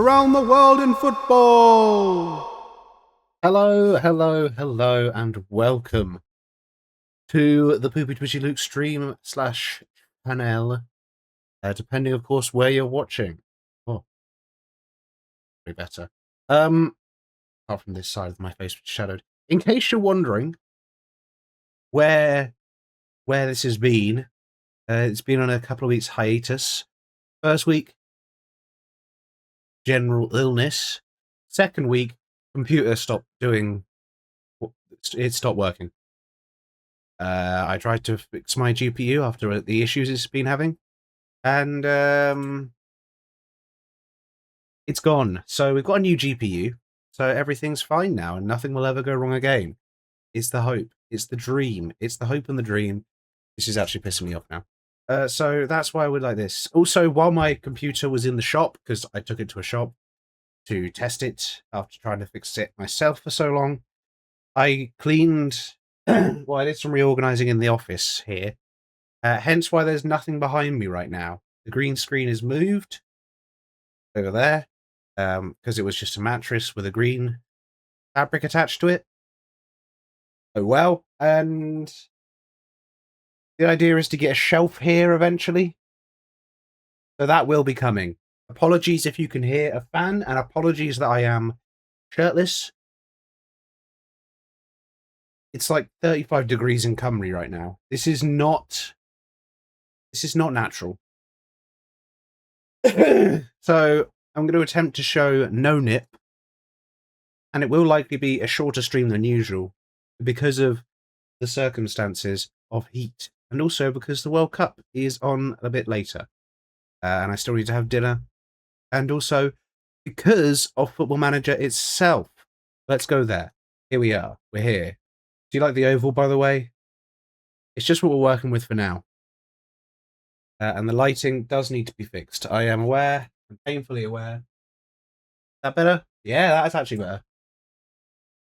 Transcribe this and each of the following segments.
around the world in football. Hello, and welcome to the Poopy Twitchy Luke stream slash channel, depending, of course, where you're watching. Oh, way better. Apart from this side of my face, which is shadowed. In case you're wondering where this has been, it's been on a couple of weeks hiatus. First week, general illness. Second week, computer stopped doing. It stopped working. I tried to fix my GPU after the issues it's been having, and it's gone. So we've got a new GPU, so everything's fine now, and nothing will ever go wrong again. It's the hope. It's the dream. It's the hope and the dream. This is actually pissing me off now. So that's why I would like this. Also, while my computer was in the shop, because I took it to a shop to test it after trying to fix it myself for so long, I cleaned. Well, I did some reorganizing in the office here. Hence why there's nothing behind me right now. The green screen is moved over there because it was just a mattress with a green fabric attached to it. Oh well, and the idea is to get a shelf here eventually. So that will be coming. Apologies if you can hear a fan, and apologies that I am shirtless. It's like 35 degrees in Cymru right now. This is not natural. So I'm going to attempt to show no nip, and it will likely be a shorter stream than usual because of the circumstances of heat, and also because the World Cup is on a bit later, and I still need to have dinner, and also because of Football Manager itself. Let's go there. Here we are. We're here. Do you like the oval, by the way? It's just what we're working with for now. And the lighting does need to be fixed. I am aware. I'm painfully aware. Is that better? Yeah, that's actually better.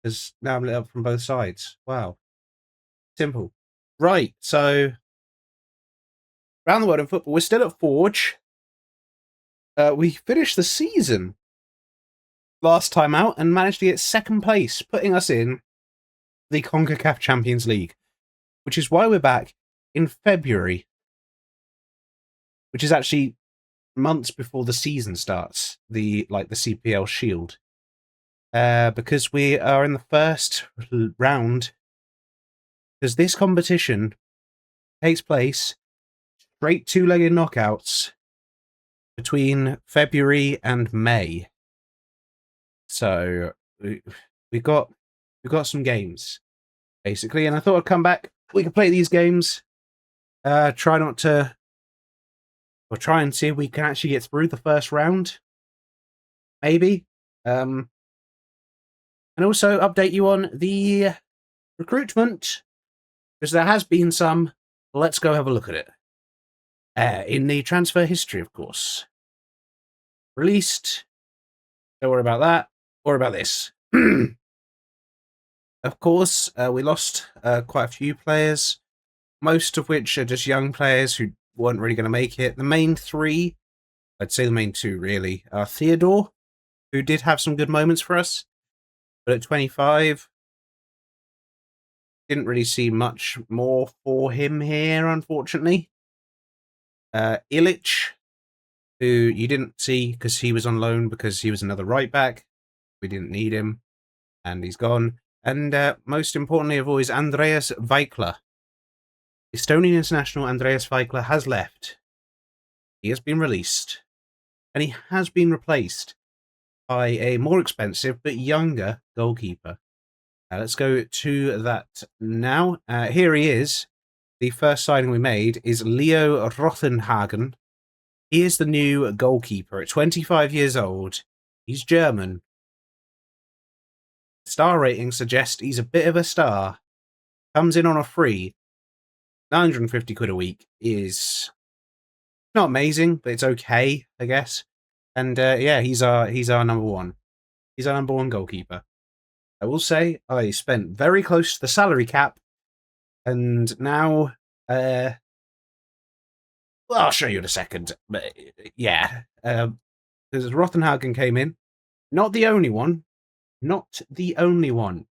Because now I'm lit up from both sides. Wow. Simple. Right, so around the world in football, we're still at Forge. We finished the season last time out and managed to get second place, putting us in the CONCACAF Champions League, which is why we're back in February, which is actually months before the season starts, the CPL Shield, because we are in the first round, because this competition takes place straight two-legged knockouts between February and May. So we got some games basically, and I thought I'd come back. We could play these games, try and see if we can actually get through the first round, maybe. And also update you on the recruitment, because there has been some. Let's go have a look at it. In the transfer history, of course. Released. Don't worry about that. Or about this. Of course, we lost quite a few players, most of which are just young players who weren't really going to make it. The main three, I'd say the main two really, are Theodore, who did have some good moments for us, but at 25, didn't really see much more for him here, unfortunately. Illich, who you didn't see because he was on loan because he was another right back. We didn't need him, and he's gone. And most importantly of all is Andreas Weikler. Estonian international Andreas Weikler has left. He has been released, and he has been replaced by a more expensive but younger goalkeeper. Let's go to that now. Here he is. The first signing we made is Leo Rothenhagen. He is the new goalkeeper at 25 years old. He's German. Star rating suggests he's a bit of a star. Comes in on a free. 950 quid a week is not amazing, but it's okay, I guess. And yeah, he's our number one. He's our number one goalkeeper. I will say I spent very close to the salary cap, and now well, I'll show you in a second. But yeah, because Rothenhagen came in. Not the only one. Not the only one.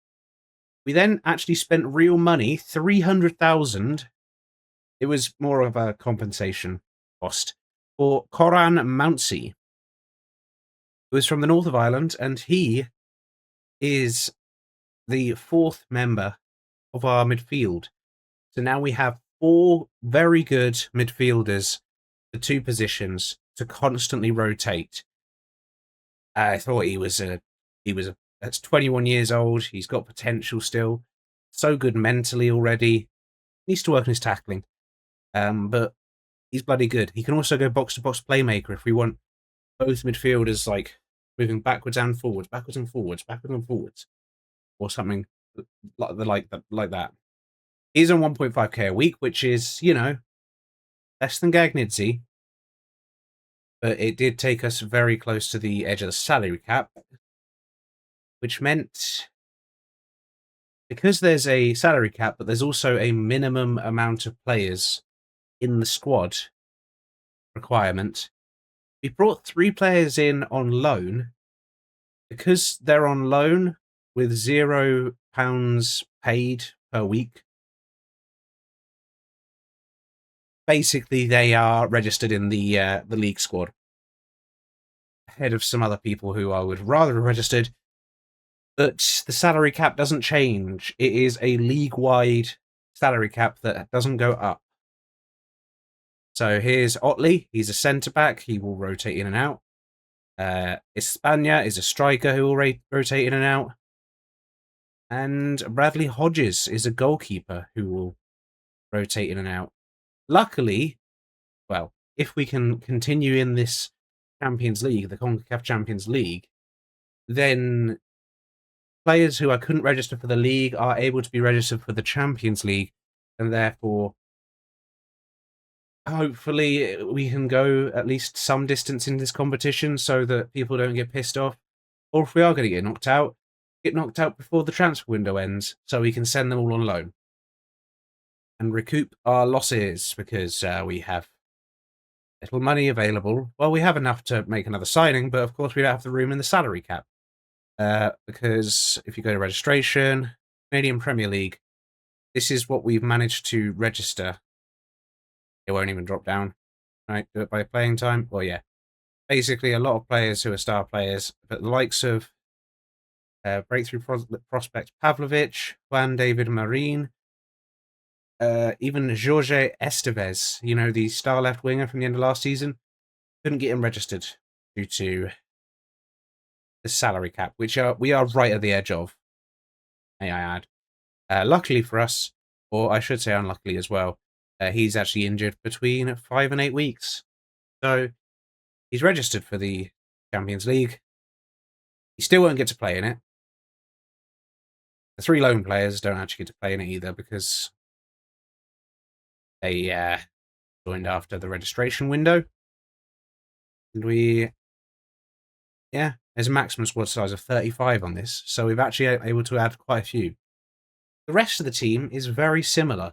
We then actually spent real money, 300,000. It was more of a compensation cost for Coran Mountsie, who is from the north of Ireland, and he is the fourth member of our midfield. So now we have 4 very good midfielders for 2 positions to constantly rotate. I thought that's 21 years old. He's got potential still. So good mentally already. Needs to work on his tackling. But he's bloody good. He can also go box to box playmaker if we want both midfielders like moving backwards and forwards, backwards and forwards, backwards and forwards, or something like that. He's on 1.5k a week, which is, less than Gagnidze, but it did take us very close to the edge of the salary cap, which meant because there's a salary cap, but there's also a minimum amount of players in the squad requirement. We brought 3 players in on loan. Because they're on loan with £0 paid per week, basically they are registered in the league squad ahead of some other people who I would rather have registered. But the salary cap doesn't change. It is a league-wide salary cap that doesn't go up. So here's Otley. He's a centre-back. He will rotate in and out. Espana is a striker who will rotate in and out. And Bradley Hodges is a goalkeeper who will rotate in and out. Luckily, well, if we can continue in this Champions League, the CONCACAF Champions League, then players who I couldn't register for the league are able to be registered for the Champions League, and therefore, hopefully, we can go at least some distance in this competition so that people don't get pissed off. Or if we are going to get knocked out before the transfer window ends, so we can send them all on loan and recoup our losses because we have little money available. Well, we have enough to make another signing, but of course we don't have the room in the salary cap. Because if you go to registration, Canadian Premier League, this is what we've managed to register. It won't even drop down. Right, do it by playing time. Well, yeah. Basically, a lot of players who are star players, but the likes of breakthrough prospect Pavlovic, Juan David Marin, even Jorge Estevez, the star left winger from the end of last season, couldn't get him registered due to the salary cap, which we are right at the edge of, may I add. Luckily for us, or I should say unluckily as well, he's actually injured between 5 and 8 weeks. So he's registered for the Champions League. He still won't get to play in it. The 3 loan players don't actually get to play in it either because they joined after the registration window. And there's a maximum squad size of 35 on this, so we've actually able to add quite a few. The rest of the team is very similar,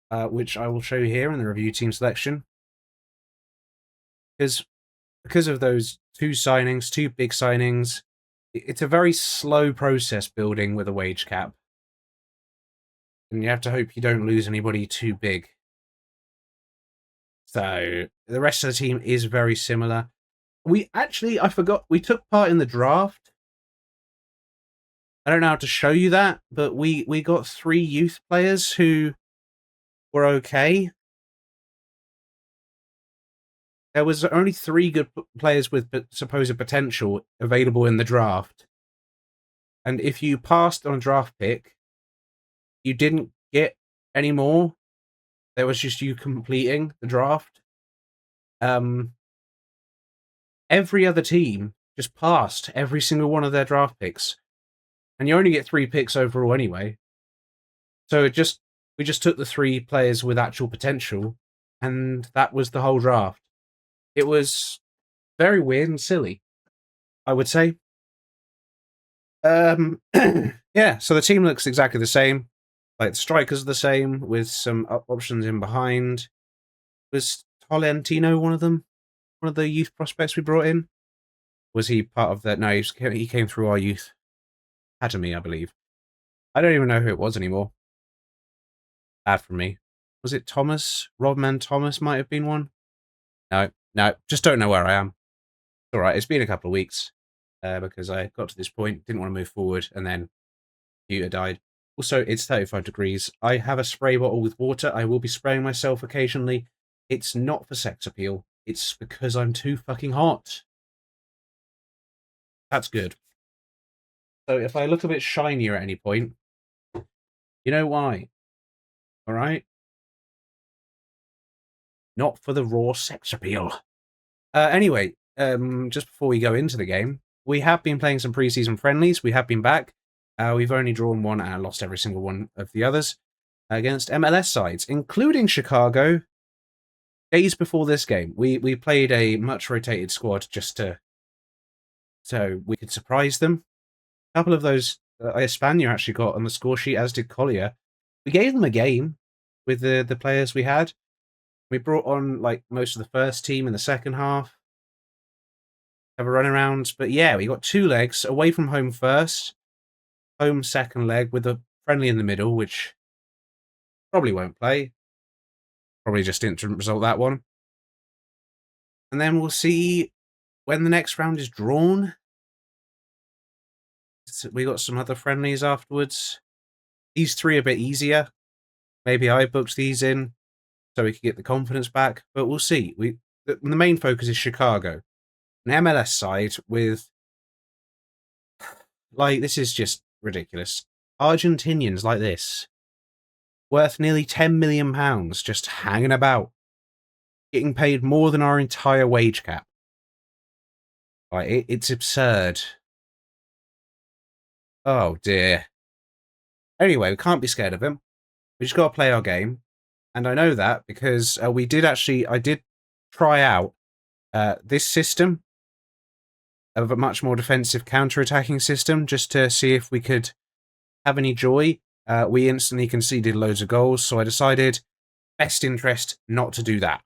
which I will show you here in the review team selection. Because of those 2 big signings, it's a very slow process building with a wage cap. And you have to hope you don't lose anybody too big. So the rest of the team is very similar. I forgot, we took part in the draft. I don't know how to show you that, but we got 3 youth players who were okay. There was only 3 good players with supposed potential available in the draft. And if you passed on a draft pick, you didn't get any more. There was just you completing the draft. Every other team just passed every single one of their draft picks. And you only get 3 picks overall anyway. So we just took the 3 players with actual potential, and that was the whole draft. It was very weird and silly, I would say. Yeah, so the team looks exactly the same. Like the strikers are the same, with some options in behind. Was Tolentino one of them? one of the youth prospects we brought in? Was he part of that? No, he came through our youth academy, I believe. I don't even know who it was anymore. Bad from me. Was it Thomas? Rodman Thomas might have been one. No, just don't know where I am. It's all right. It's been a couple of weeks because I got to this point, didn't want to move forward, and then computer died. Also, it's 35 degrees. I have a spray bottle with water. I will be spraying myself occasionally. It's not for sex appeal. It's because I'm too fucking hot. That's good. So if I look a bit shinier at any point, you know why. All right? Not for the raw sex appeal. Anyway, just before we go into the game, we have been playing some preseason friendlies. We have been back. We've only drawn one and lost every single one of the others against MLS sides, including Chicago. Days before this game, we played a much rotated squad just so we could surprise them. A couple of those Espana actually got on the score sheet, as did Collier. We gave them a game with the players we had. We brought on like most of the first team in the second half. Have a run around, but yeah, we got 2 legs away from home first, home second leg with a friendly in the middle, which probably won't play. Probably just didn't result that one. And then we'll see when the next round is drawn. We got some other friendlies afterwards. These 3 are a bit easier. Maybe I booked these in so we could get the confidence back, but we'll see. The main focus is Chicago, an MLS side with, like, this is just ridiculous. Argentinians like this, worth nearly £10 million, just hanging about, getting paid more than our entire wage cap. Like, it's absurd. Oh dear. Anyway, we can't be scared of him. We just got to play our game. And I know that because I did try out this system of a much more defensive counter-attacking system just to see if we could have any joy. We instantly conceded loads of goals, so I decided, best interest not to do that.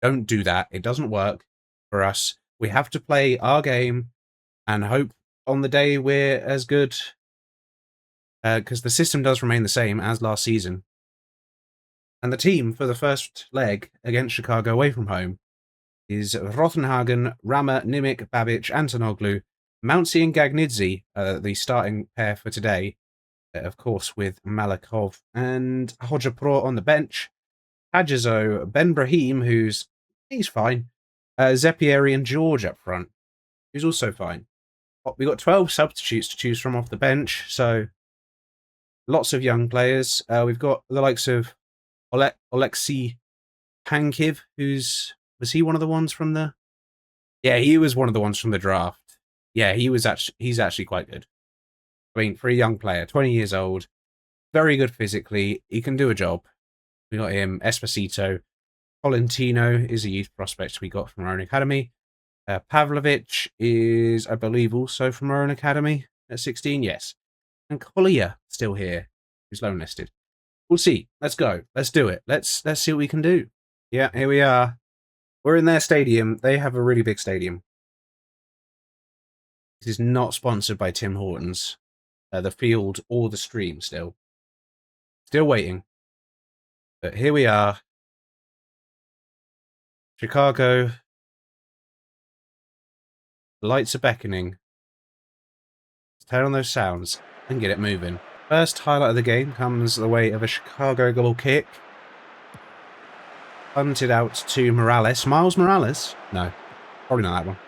Don't do that. It doesn't work for us. We have to play our game and hope on the day we're as good, because the system does remain the same as last season. And the team for the first leg against Chicago away from home is Rothenhagen, Rama, Nimic, Babic, Antonoglu, Mountsie and Gagnidze, the starting pair for today, of course, with Malakov and Hodja-Pro on the bench, Hajazo, Ben Brahim, he's fine, Zepieri and George up front, who's also fine. We got 12 substitutes to choose from off the bench, so lots of young players. We've got the likes of Oleksiy Pankiv, was he one of the ones from the... Yeah, he was one of the ones from the draft. Yeah, he's actually quite good. I mean, for a young player, 20 years old, very good physically, he can do a job. We got him. Esposito. Colentino is a youth prospect we got from our own academy. Pavlovic is, I believe, also from our own academy at 16, yes. And Collier still here, who's loan listed. We'll see. Let's go. Let's do it. Let's see what we can do. Yeah, here we are. We're in their stadium. They have a really big stadium. This is not sponsored by Tim Hortons, the field or the stream still. Still waiting. But here we are. Chicago. The lights are beckoning. Let's turn on those sounds and get it moving. First highlight of the game comes the way of a Chicago goal kick. Punted out to Morales. Miles Morales? No, probably not that one.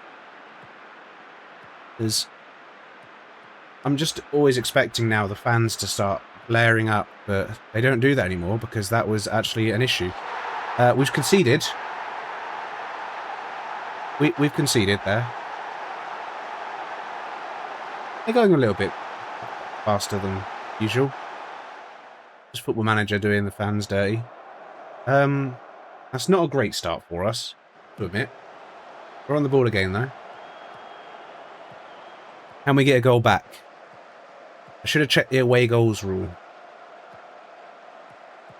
I'm just always expecting now the fans to start blaring up, but they don't do that anymore because that was actually an issue. We've conceded. We've conceded there. They're going a little bit faster than usual. Just Football Manager doing the fans dirty. That's not a great start for us, to admit. We're on the ball again, though. And we get a goal back. I should have checked the away goals rule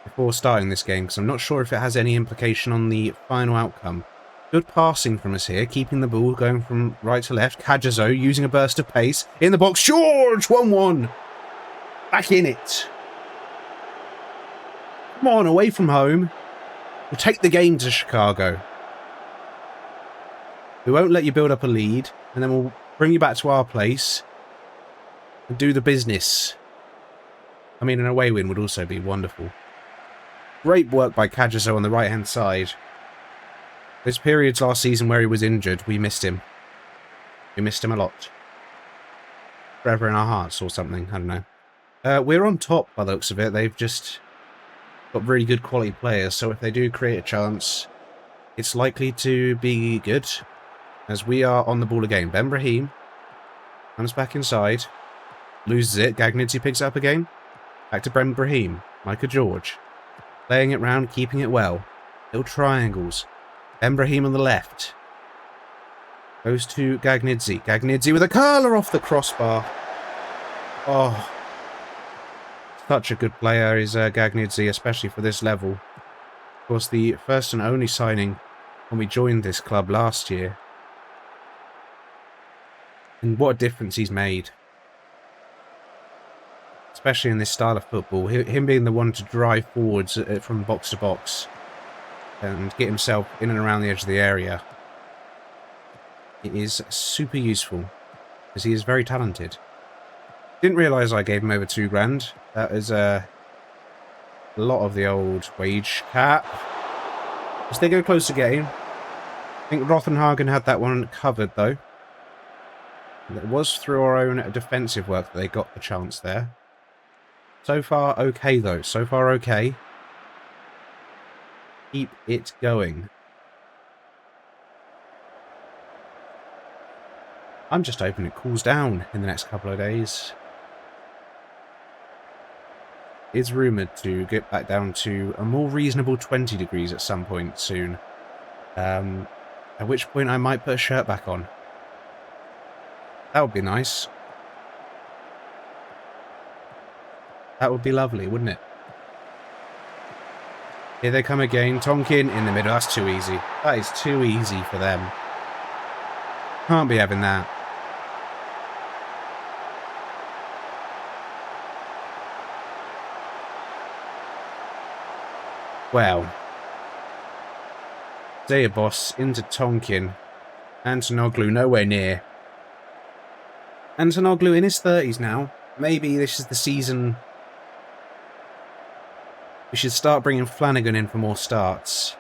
before starting this game, because I'm not sure if it has any implication on the final outcome. Good passing from us here, keeping the ball going from right to left. Kajazo using a burst of pace. In the box, George! 1-1. Back in it. Come on, away from home. We'll take the game to Chicago. We won't let you build up a lead, and then we'll bring you back to our place and do the business. I mean, an away win would also be wonderful. Great work by Kajazo on the right-hand side. Those periods last season where he was injured, we missed him. We missed him a lot. Forever in our hearts or something, I don't know. We're on top by the looks of it. They've just got really good quality players, so if they do create a chance, it's likely to be good. As we are on the ball again. Ben Brahim comes back inside. Loses it. Gagnidze picks it up again. Back to Ben Brahim. Micah George. Playing it round, keeping it well. Little triangles. Ben Brahim on the left. Goes to Gagnidze. Gagnidze with a curler off the crossbar. Oh. Such a good player is Gagnidze, especially for this level. Of course, the first and only signing when we joined this club last year. And what a difference he's made. Especially in this style of football. Him being the one to drive forwards from box to box. And get himself in and around the edge of the area. It is super useful. Because he is very talented. Didn't realise I gave him over £2,000. That is a lot of the old wage cap. As they go close again. I think Rothenhagen had that one covered though. It was through our own defensive work that they got the chance there. So far, okay though. So far, okay. Keep it going. I'm just hoping it cools down in the next couple of days. It's rumoured to get back down to a more reasonable 20 degrees at some point soon. At which point I might put a shirt back on. That would be nice. That would be lovely, wouldn't it? Here they come again. Tonkin in the middle. That's too easy. That is too easy for them. Can't be having that. Well. Zayabos into Tonkin. Antonoglu nowhere near. Antonoglu in his 30s now. Maybe this is the season. We should start bringing Flanagan in for more starts.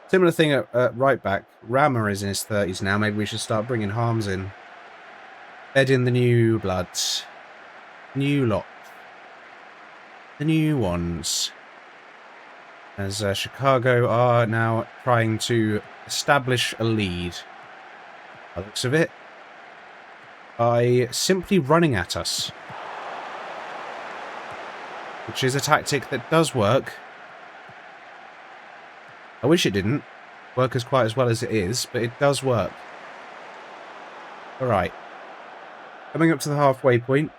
Similar thing at right back. Rama is in his 30s now. Maybe we should start bringing Harms in. Bed in the new bloods. New lot. The new ones. As Chicago are now trying to establish a lead. By the looks of it. By simply running at us. Which is a tactic that does work. I wish it didn't work as quite as well as it is, but it does work. Alright. Coming up to the halfway point.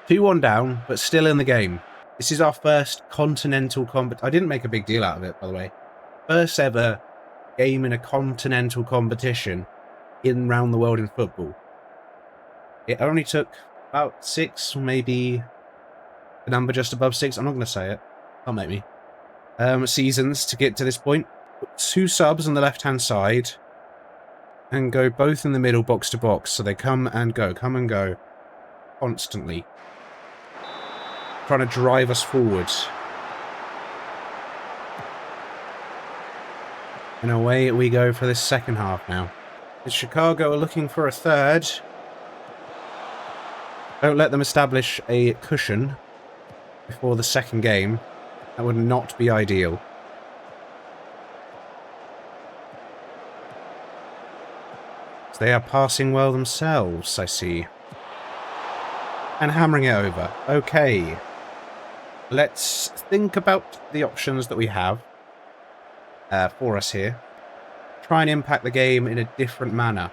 2-1 down, but still in the game. This is our first continental competition. I didn't make a big deal out of it, by the way. First ever game in a continental competition in round the world in football. It only took about 6, maybe a number just above 6. I'm not going to say it. Can't make me. Seasons to get to this point. 2 subs on the left-hand side. And go both in the middle, box to box. So they come and go. Come and go. Constantly. Trying to drive us forward. And away we go for this second half now. Chicago are looking for a third. Don't let them establish a cushion before the second game. That would not be ideal. So they are passing well themselves, I see. And hammering it over. Okay. Let's think about the options that we have for us here. Try and impact the game in a different manner.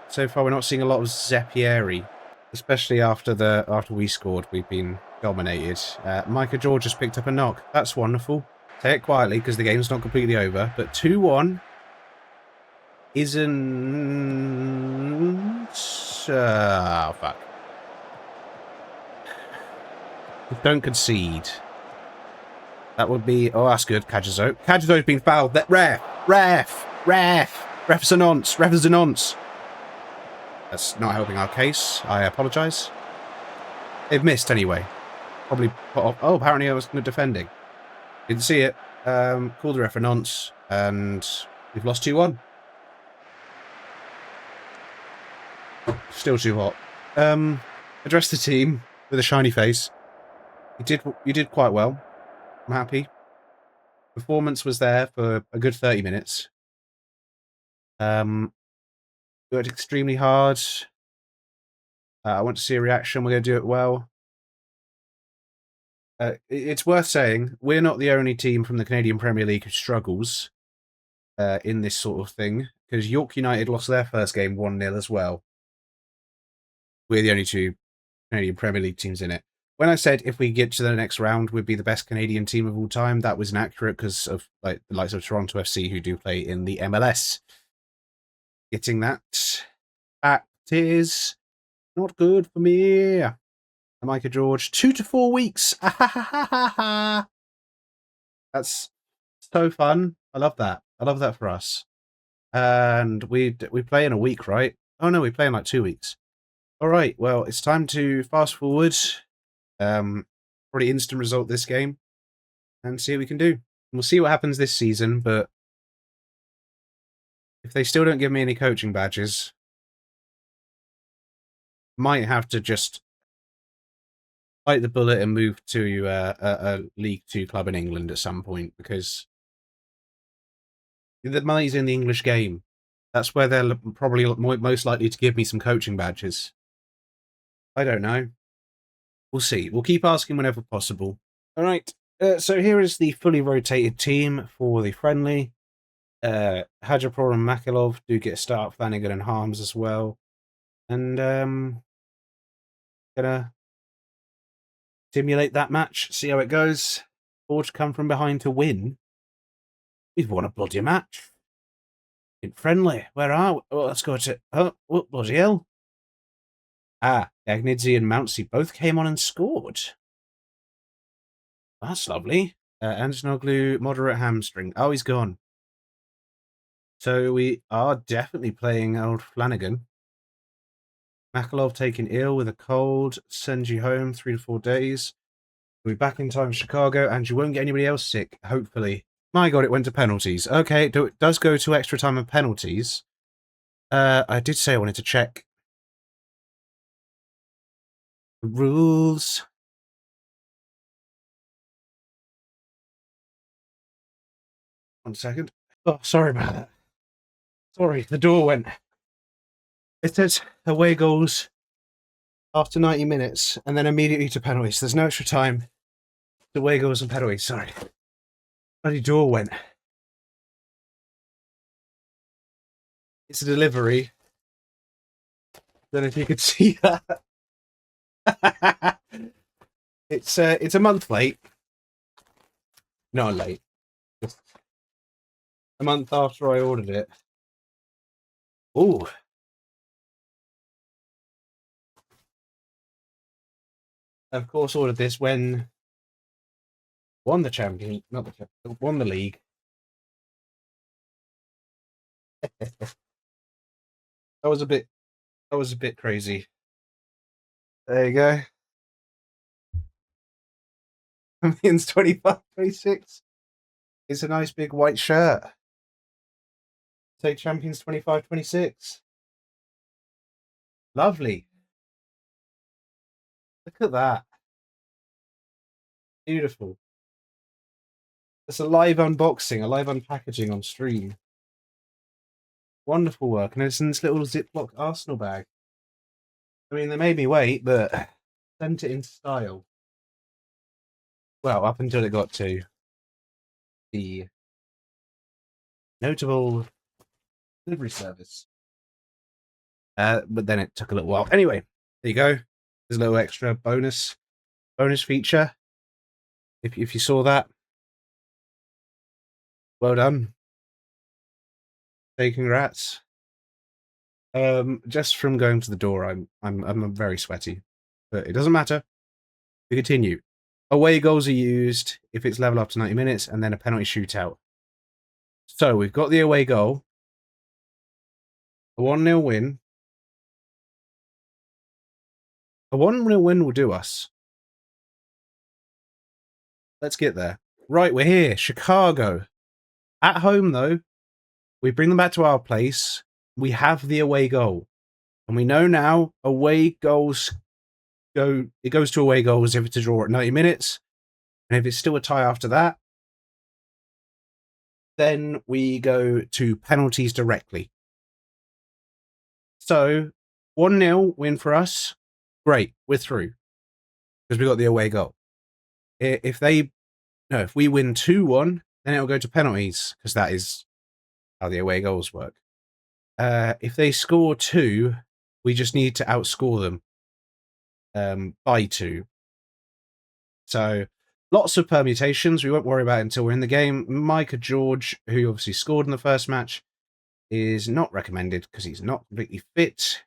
So far we're not seeing a lot of Zeppieri. Especially after we scored, we've been dominated. Micah George has picked up a knock. That's wonderful. Say it quietly because the game's not completely over. But 2-1 isn't... oh, fuck. Don't concede. That would be... Oh, that's good, Kajizo. Kajizo's been fouled. That ref! Ref's a nonce. Ref is a nonce. That's not helping our case. I apologise. They've missed anyway. Probably put off. Oh, apparently I was defending. Didn't see it. Called the ref a nonce. And we've lost 2-1. Still too hot. Address the team with a shiny face. You did quite well. I'm happy. Performance was there for a good 30 minutes. Worked extremely hard. I want to see a reaction. We're going to do it well. It's worth saying, we're not the only team from the Canadian Premier League who struggles in this sort of thing, because York United lost their first game 1-0 as well. We're the only two Canadian Premier League teams in it. When I said if we get to the next round, we'd be the best Canadian team of all time, that was inaccurate because of like the likes of Toronto FC, who do play in the MLS. Getting that fact is not good for me. Micah George, 2 to 4 weeks. That's so fun. I love that. I love that for us. And we play in a week, right? Oh no, we play in like 2 weeks. All right. Well, it's time to fast forward. Probably instant result this game, and see what we can do. We'll see what happens this season. But if they still don't give me any coaching badges, might have to just bite the bullet and move to a League 2 club in England at some point, because the money's in the English game. That's where they're probably most likely to give me some coaching badges. I don't know. We'll see. We'll keep asking whenever possible. All right. So here is the fully rotated team for the friendly. Hajapur and Makalov do get a start. Flanagan and Harms as well. And gonna simulate that match, see how it goes. Forge come from behind to win. We've won a bloody match. In friendly. Where are we? Oh, let's go to... Oh, bloody hell. Gagnidze and Mountsie both came on and scored. That's lovely. Antonoglu, moderate hamstring. Oh, he's gone. So we are definitely playing old Flanagan. Makalov taken ill with a cold. Sends you home 3 to 4 days. We'll be back in time for Chicago, and you won't get anybody else sick, hopefully. My God, it went to penalties. Okay, it does go to extra time and penalties. I did say I wanted to check the rules. One second. Oh, sorry about that. Sorry, the door went. It says away goals after 90 minutes, and then immediately to penalties. There's no extra time. Away goals and penalties, sorry. Bloody door went. It's a delivery. Don't know if you could see that. It's a month late. Not late. Just a month after I ordered it. Ooh. Of course, ordered this when won the champion, not the champion, won the league. That was a bit crazy. There you go. Champions 25-26. It's a nice big white shirt. Say Champions 25-26. Lovely. Look at that. Beautiful. It's a live unboxing, a live unpackaging on stream. Wonderful work. And it's in this little Ziploc Arsenal bag. I mean, they made me wait, but sent it in style. Well, up until it got to the notable delivery service. But then it took a little while. Anyway, there you go. There's a little extra bonus feature. If you saw that. Well done. Say congrats. Just from going to the door, I'm very sweaty, but it doesn't matter. We continue. Away goals are used if it's level up to 90 minutes, and then a penalty shootout. So we've got the away goal, a 1-0 win. A 1-0 win will do us. Let's get there. Right, we're here. Chicago. At home, though, we bring them back to our place. We have the away goal. And we know now away goals it goes to away goals if it's a draw at 90 minutes. And if it's still a tie after that, then we go to penalties directly. So 1-0 win for us. Great, we're through. Because we got the away goal. If we win 2-1, then it'll go to penalties, because that is how the away goals work. If they score 2, we just need to outscore them by 2. So lots of permutations. We won't worry about it until we're in the game. Micah George, who obviously scored in the first match, is not recommended because he's not completely fit.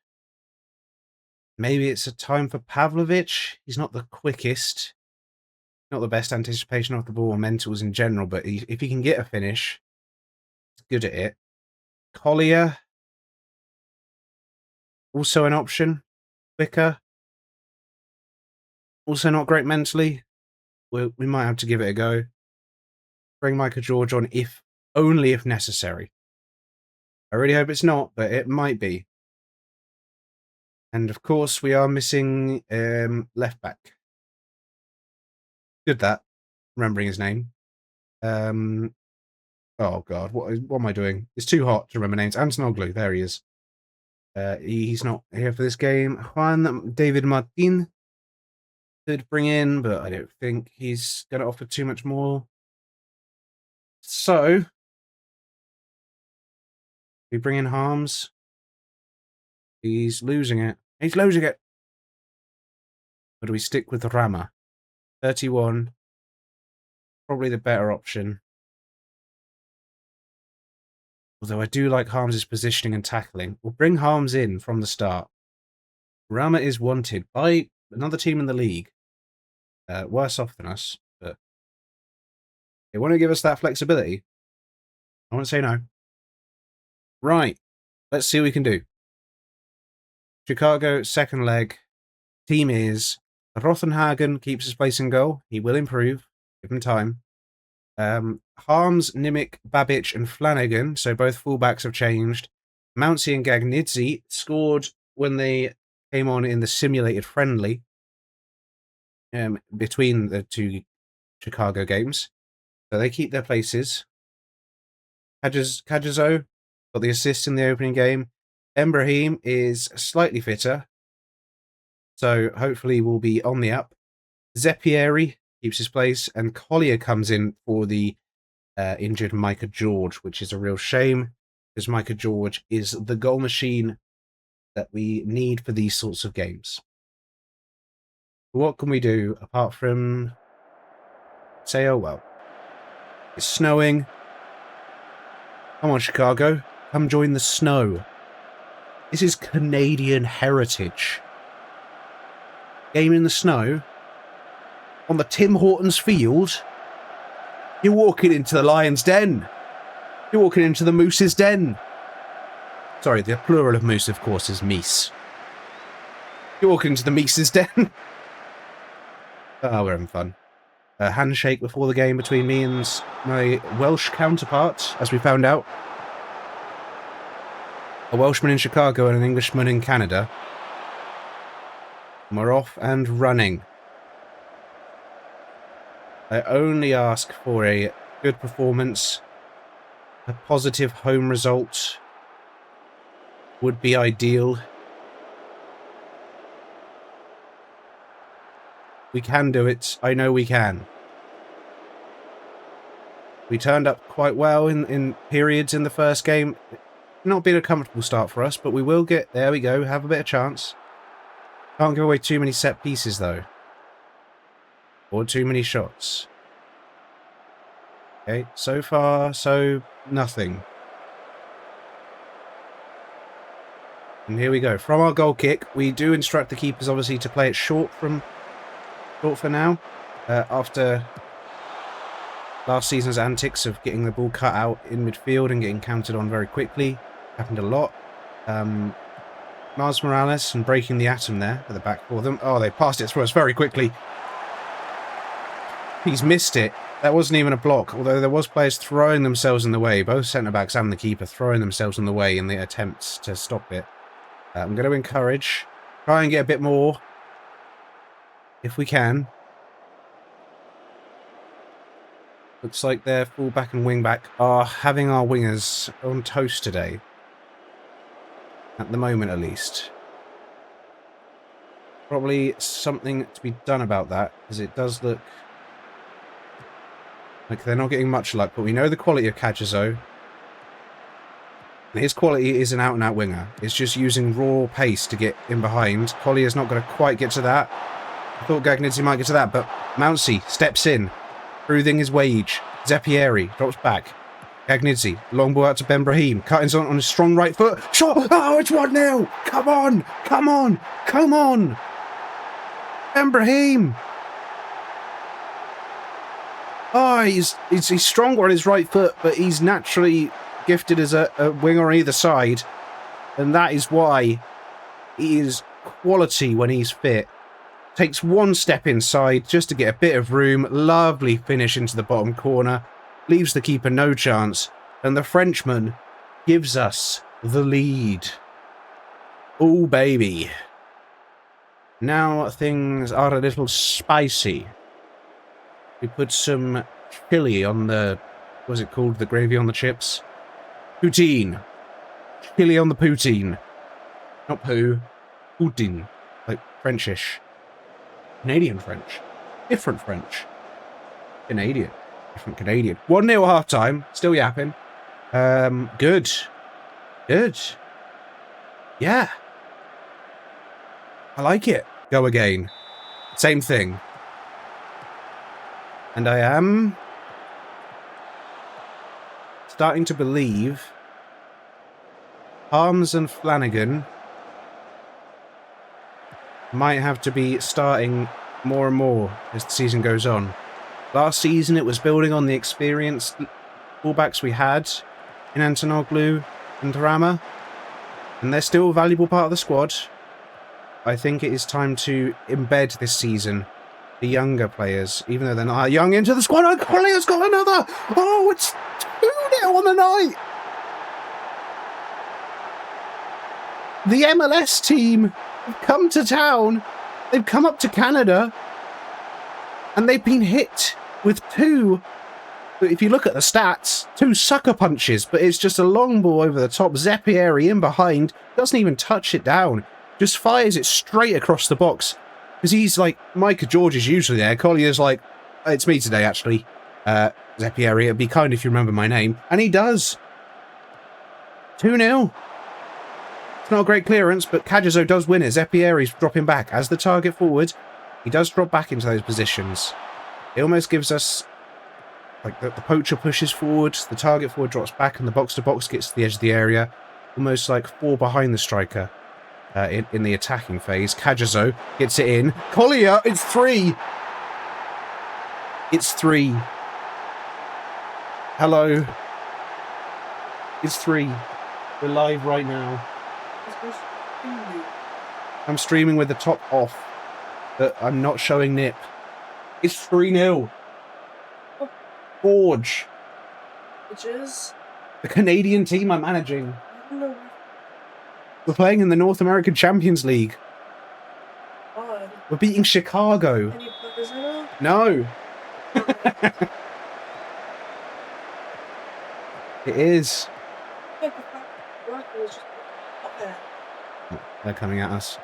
Maybe it's a time for Pavlovic. He's not the quickest. Not the best anticipation off the ball or mentals in general, but if he can get a finish, he's good at it. Collier, also an option. Quicker, also not great mentally. We might have to give it a go. Bring Micah George on only if necessary. I really hope it's not, but it might be. And of course, we are missing left back. Good that, remembering his name. Oh god, what am I doing? It's too hot to remember names. Antonoglu, there he is. He's not here for this game. Juan David Martin could bring in, but I don't think he's going to offer too much more. So we bring in Harms. He's losing it. He's losing it. Or do we stick with Rama? 31. Probably the better option. Although I do like Harms' positioning and tackling. We'll bring Harms in from the start. Rama is wanted by another team in the league. Worse off than us, but they want to give us that flexibility. I won't say no. Right. Let's see what we can do. Chicago, second leg. Team is Rothenhagen keeps his place in goal. He will improve. Give him time. Harms, Nimick, Babic, and Flanagan, so both fullbacks have changed. Mountsie and Gagnidze scored when they came on in the simulated friendly between the two Chicago games. So they keep their places. Kajazo got the assist in the opening game. Embrahim is slightly fitter, so hopefully will be on the up. Zeppieri keeps his place, and Collier comes in for the injured Micah George, which is a real shame, because Micah George is the goal machine that we need for these sorts of games. What can we do apart from say, oh well, it's snowing. Come on, Chicago, come join the snow. This is Canadian heritage. Game in the snow on the Tim Hortons field. You're walking into the lion's den. You're walking into the moose's den. Sorry, the plural of moose, of course, is meese. You're walking into the meese's den. Oh, we're having fun. A handshake before the game between me and my Welsh counterpart, as we found out. A Welshman in Chicago and an Englishman in Canada. And we're off and running. I only ask for a good performance. A positive home result would be ideal. We can do it. I know we can. We turned up quite well in periods in the first game. Not been a comfortable start for us, but we will get... There we go. Have a bit of chance. Can't give away too many set pieces, though. Or too many shots. Okay, so far, so nothing. And here we go. From our goal kick, we do instruct the keepers, obviously, to play it short for now. After last season's antics of getting the ball cut out in midfield and getting counted on very quickly. Happened a lot. Miles Morales and breaking the atom there at the back for them. Oh, they passed it through us very quickly. He's missed it. That wasn't even a block, although there was players throwing themselves in the way. Both centre-backs and the keeper throwing themselves in the way in the attempts to stop it. I'm going to encourage. Try and get a bit more. If we can. Looks like their full-back and wing-back are having our wingers on toast today. At the moment, at least. Probably something to be done about that, because it does look like they're not getting much luck, but we know the quality of Cajazo. His quality is an out-and-out winger. It's just using raw pace to get in behind. Collier's not going to quite get to that. I thought Gagnizzi might get to that, but Mounsey steps in, proving his wage. Zeppieri drops back. Gagnizzi, long ball out to Ben Brahim. Cuttings on his strong right foot. Shot! Oh, it's 1-0! Come on! Come on! Come on! Ben Brahim! Oh, he's stronger on his right foot, but he's naturally gifted as a winger on either side. And that is why he is quality when he's fit. Takes one step inside just to get a bit of room. Lovely finish into the bottom corner. Leaves the keeper no chance. And the Frenchman gives us the lead. Oh, baby. Now things are a little spicy. We put some chili on the... What's it called? The gravy on the chips? Poutine. Chili on the poutine. Not poo. Poutine. Like Frenchish. Canadian French. Different French. Canadian. Different Canadian. 1-0 half-time. Still yapping. Good. Good. Yeah. I like it. Go again. Same thing. And I am starting to believe Harms and Flanagan might have to be starting more and more as the season goes on. Last season it was building on the experienced fullbacks we had in Antonoglu and Rama, and they're still a valuable part of the squad. I think it is time to embed this season the younger players, even though they're not young, into the squad. Oh, Collier's got another! Oh, it's 2-0 on the night! The MLS team have come to town. They've come up to Canada. And they've been hit with two, if you look at the stats, two sucker punches. But it's just a long ball over the top. Zeppieri in behind. Doesn't even touch it down. Just fires it straight across the box. Because he's like, Micah George is usually there. Collier's like, it's me today, actually. Zeppieri, it'd be kind if you remember my name. And he does. 2-0. It's not a great clearance, but Cajazo does win it. Zeppieri's dropping back as the target forward. He does drop back into those positions. It almost gives us, like, the poacher pushes forward, the target forward drops back, and the box-to-box gets to the edge of the area. Almost like 4 behind the striker in the attacking phase. Cajazo gets it in. Collier, it's 3! It's 3. Hello. It's 3. We're live right now. I'm streaming with the top off, but I'm not showing Nip. It's 3-0. Forge. Which is? The Canadian team I'm managing. We're playing in the North American Champions League. God. We're beating Chicago. Any players in it? No. It is. They're coming at us.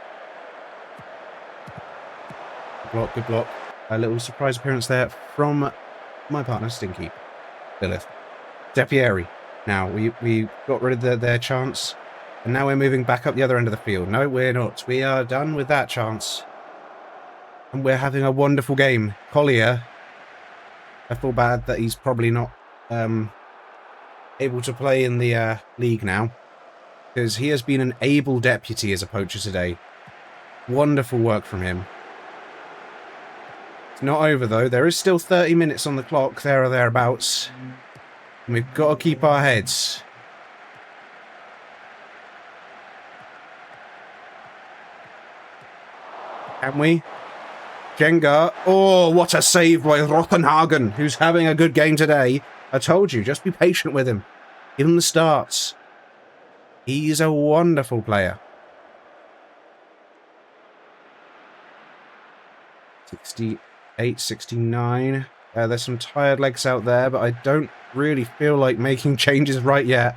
Block, good block. A little surprise appearance there from my partner, Stinky. Lilith. Zeppieri. Now, we got rid of their chance. And now we're moving back up the other end of the field. No, we're not. We are done with that chance. And we're having a wonderful game. Collier. I feel bad that he's probably not able to play in the league now, because he has been an able deputy as a poacher today. Wonderful work from him. It's not over, though. There is still 30 minutes on the clock, there or thereabouts. And we've got to keep our heads. Can we? Jenga. Oh, what a save by Rothenhagen, who's having a good game today. I told you, just be patient with him. Give him the starts. He's a wonderful player. 68, 69. There's some tired legs out there, but I don't really feel like making changes right yet.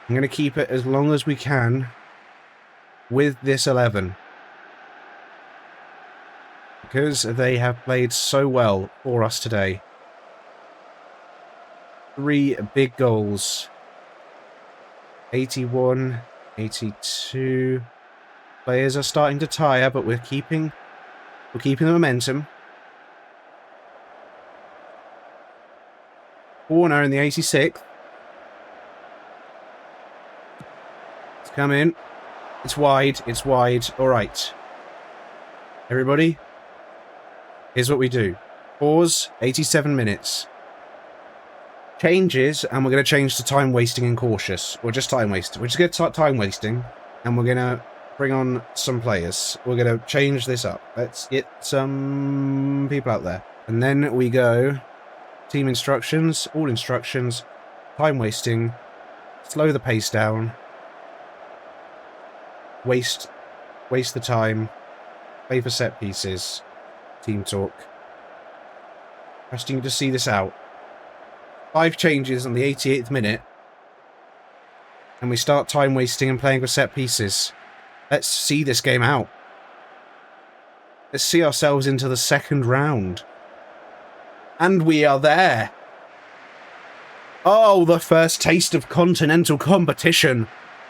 I'm going to keep it as long as we can with this 11. Because they have played so well for us today. 3 big goals. 81, 82. Players are starting to tire, but we're keeping the momentum. Corner in the 86th. It's come in. It's wide. It's wide. All right. Everybody, here's what we do. Pause. 87 minutes. Changes, and we're going to change to time wasting and cautious. Or just time wasting. We're just going to time wasting, and we're going to bring on some players. We're going to change this up. Let's get some people out there. And then we go team instructions, all instructions, time wasting, slow the pace down, waste the time, play for set pieces, team talk. Trusting you to see this out. 5 changes on the 88th minute, and we start time wasting and playing with set pieces. Let's see this game out. Let's see ourselves into the second round. And we are there. Oh, the first taste of continental competition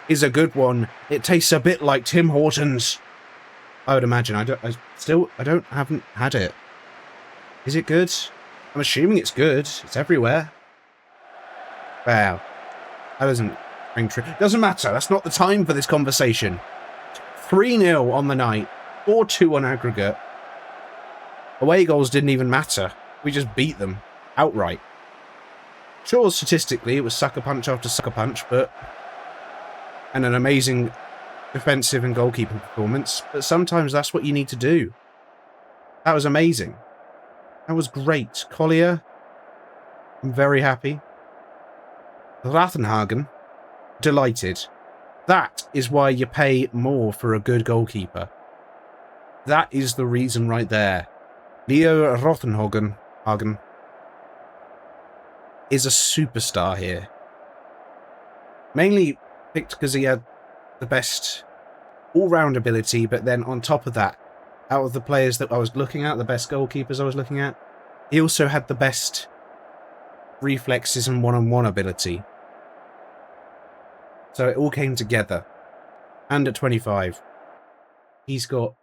is a good one. It tastes a bit like Tim Hortons. I would imagine. I haven't had it. Is it good? I'm assuming it's good. It's everywhere. Wow. That doesn't ring true. Doesn't matter. That's not the time for this conversation. 3-0 on the night. 4-2 on aggregate. Away goals didn't even matter. We just beat them outright. Sure, statistically, it was sucker punch after sucker punch, and an amazing defensive and goalkeeping performance. But sometimes that's what you need to do. That was amazing. That was great. Collier, I'm very happy. Rathenhagen, delighted. That is why you pay more for a good goalkeeper. That is the reason right there. Leo Rothenhagen is a superstar here. Mainly picked because he had the best all-round ability, but then on top of that, out of the players that I was looking at, the best goalkeepers I was looking at, he also had the best reflexes and one-on-one ability. So it all came together. And at 25, he's got,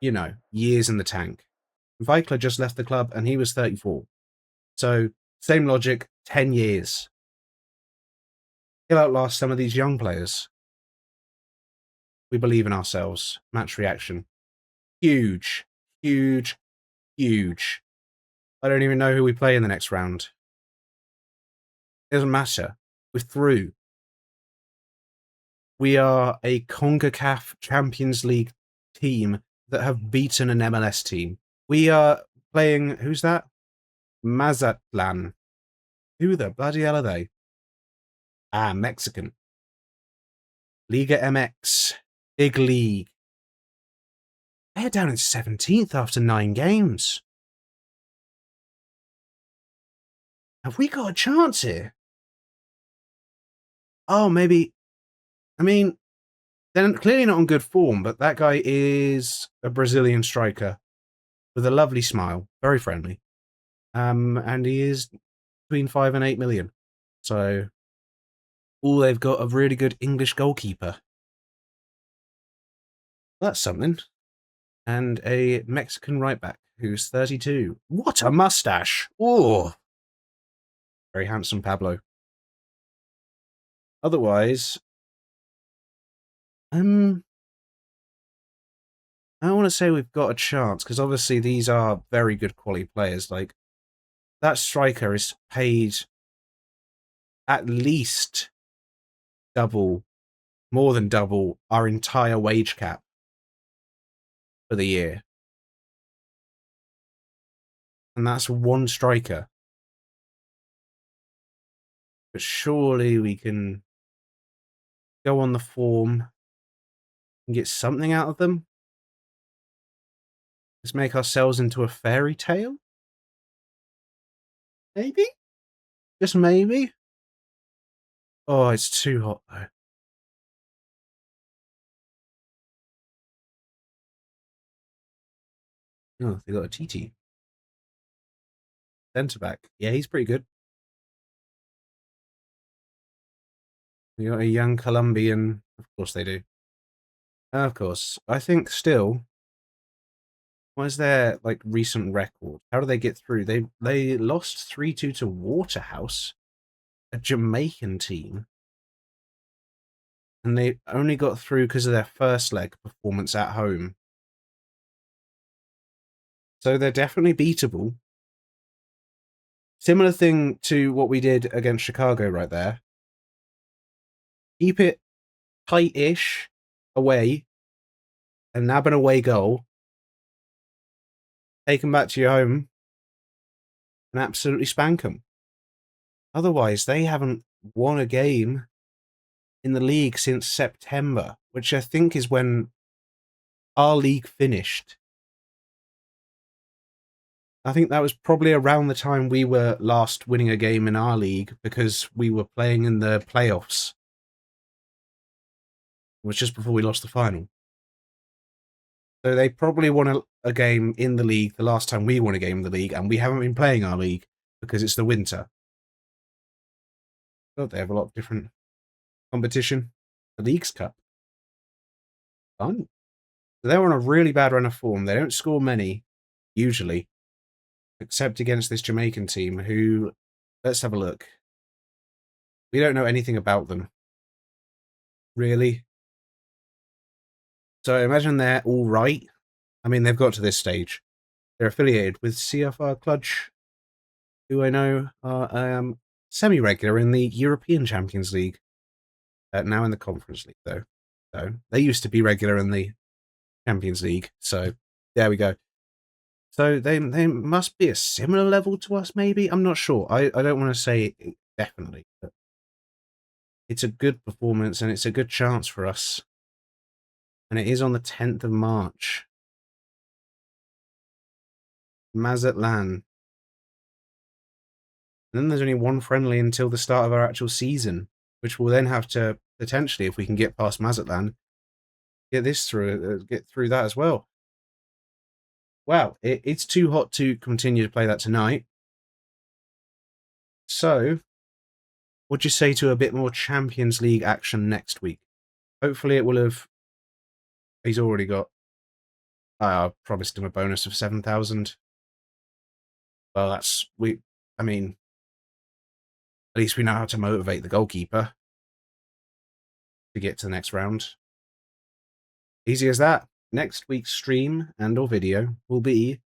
years in the tank. Weikler just left the club and he was 34. So, same logic, 10 years. He'll outlast some of these young players. We believe in ourselves. Match reaction. Huge. Huge. Huge. I don't even know who we play in the next round. It doesn't matter. We're through. We are a CONCACAF Champions League team that have beaten an MLS team. We are playing... Who's that? Mazatlan. Who the bloody hell are they? Ah, Mexican. Liga MX. Big league. They're down in 17th after 9 games. Have we got a chance here? Oh, maybe... I mean, they're clearly not on good form, but that guy is a Brazilian striker with a lovely smile. Very friendly. And he is between 5 and 8 million. So, they've got a really good English goalkeeper. That's something. And a Mexican right back who's 32. What a mustache! Oh! Very handsome Pablo. Otherwise, I want to say we've got a chance because obviously these are very good quality players. Like that striker is paid at least double, more than double our entire wage cap for the year, and that's one striker. But surely we can go on the form and get something out of them. Let's make ourselves into a fairy tale. Maybe? Just maybe? Oh, it's too hot though. Oh, they got a TT. Centre back. Yeah, he's pretty good. We got a young Colombian. Of course they do. Of course. I think still, what is their like recent record? How do they get through? They lost 3-2 to Waterhouse, a Jamaican team. And they only got through because of their first leg performance at home. So they're definitely beatable. Similar thing to what we did against Chicago right there. Keep it tight-ish away and nab an away goal. Take them back to your home and absolutely spank them. Otherwise, they haven't won a game in the league since September, which I think is when our league finished. I think that was probably around the time we were last winning a game in our league because we were playing in the playoffs. It was just before we lost the final. So they probably won a game in the league the last time we won a game in the league, and we haven't been playing our league because it's the winter. Oh, they have a lot of different competition. The Leagues Cup. Fun. So they're on a really bad run of form. They don't score many, usually, except against this Jamaican team who, let's have a look. We don't know anything about them. Really. So I imagine they're all right. I mean, they've got to this stage. They're affiliated with CFR Clutch, who I know are semi-regular in the European Champions League. Now in the Conference League, though. So they used to be regular in the Champions League. So there we go. So they must be a similar level to us, maybe? I'm not sure. I don't want to say definitely, but it's a good performance and it's a good chance for us. And it is on the 10th of March. Mazatlan. And then there's only one friendly until the start of our actual season, which we'll then have to potentially, if we can get past Mazatlan, get through that as well. Wow, it's too hot to continue to play that tonight. So, what'd you say to a bit more Champions League action next week? Hopefully it will have... He's already got... I promised him a bonus of 7,000. Well, that's... I mean, at least we know how to motivate the goalkeeper to get to the next round. Easy as that. Next week's stream and or video will be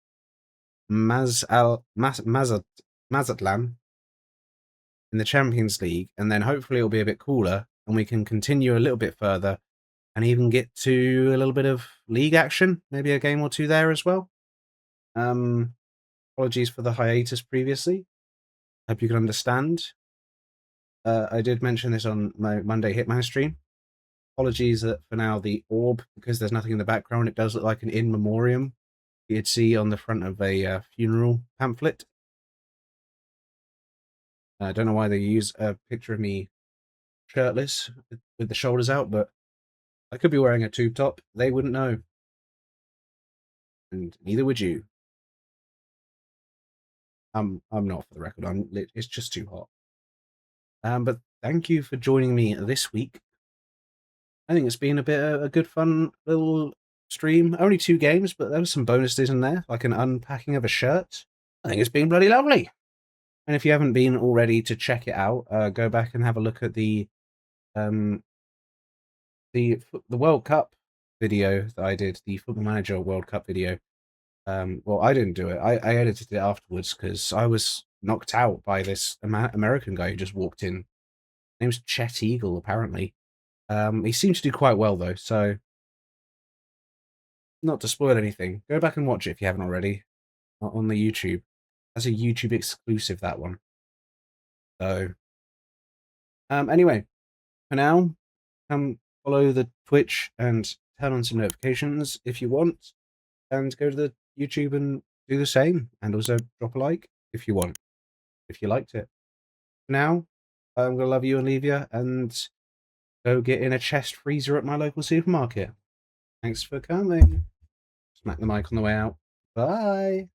Mazatlan in the Champions League, and then hopefully it'll be a bit cooler and we can continue a little bit further and even get to a little bit of league action, maybe a game or two there as well. Apologies for the hiatus previously. Hope you can understand. I did mention this on my Monday Hitman stream. Apologies that for now the orb, because there's nothing in the background, it does look like an in memoriam you'd see on the front of a funeral pamphlet. I don't know why they use a picture of me shirtless with the shoulders out, but I could be wearing a tube top. They wouldn't know. And neither would you. I'm not, for the record. It's just too hot. But thank you for joining me this week. I think it's been a good fun little stream. Only 2 games, but there was some bonuses in there, like an unpacking of a shirt. I think it's been bloody lovely. And if you haven't been already to check it out, go back and have a look at um the World Cup video that I did, the Football Manager World Cup video. Well, I didn't do it. I edited it afterwards because I was knocked out by this American guy who just walked in. His name's Chet Eagle, apparently. He seemed to do quite well though, so not to spoil anything, go back and watch it if you haven't already on the YouTube. That's a YouTube exclusive, that one. So, anyway, for now, follow the Twitch and turn on some notifications if you want, and go to the YouTube and do the same, and also drop a like if you want, if you liked it. For now, I'm gonna love you and leave you, and go get in a chest freezer at my local supermarket. Thanks for coming. Smack the mic on the way out. Bye.